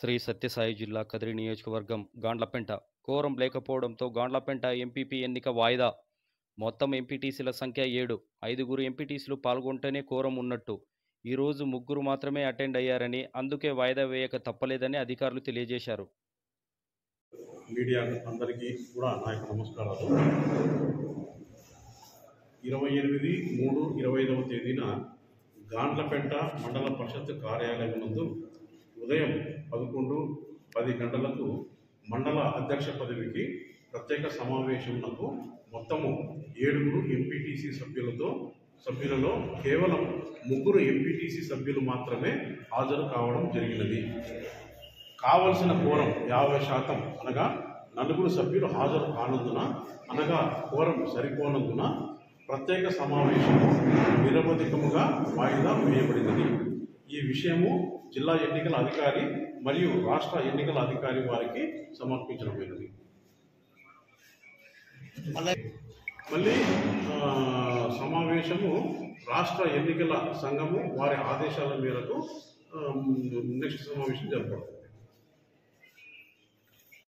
శ్రీ సత్యసాయి జిల్లా కదిరి నియోజకవర్గం గాండ్లపెంట కోరం లేకపోవడంతో గాండ్లపెంట ఎంపీపీ ఎన్నిక వాయిదా. మొత్తం ఎంపీటీసీల సంఖ్య 7. 5గురు ఎంపీటీసీలు పాల్గొంటేనే కోరం ఉన్నట్టు. ఈరోజు 3 మాత్రమే అటెండ్ అయ్యారని, అందుకే వాయిదా వేయక తప్పలేదని అధికారులు తెలియజేశారు. మీడియా అందరికీ కూడా నా యొక్క నమస్కారాలు. 28/3/25వ తేదీన గాండ్లపెంట మండల పరిషత్ కార్యాలయం నందు ఉదయం 11:10 గంటలకు మండల అధ్యక్ష పదవికి ప్రత్యేక సమావేశంకు మొత్తము 7గురు ఎంపీటీసీ సభ్యులలో కేవలం 3 ఎంపీటీసీ సభ్యులు మాత్రమే హాజరు కావడం జరిగినది. కావలసిన కోరం 50% అనగా 4 సభ్యులు హాజరు కానందున అనగా కోరం సరిపోనందున ప్రత్యేక సమావేశము నిరవధికముగా వాయిదా వేయబడినది. ఈ విషయము జిల్లా ఎన్నికల అధికారి మరియు రాష్ట్ర ఎన్నికల అధికారి వారికి సమర్పించడమైనది. మళ్ళీ సమావేశము రాష్ట్ర ఎన్నికల సంఘము వారి ఆదేశాల మేరకు నెక్స్ట్ సమావేశం జరపబడుతుంది.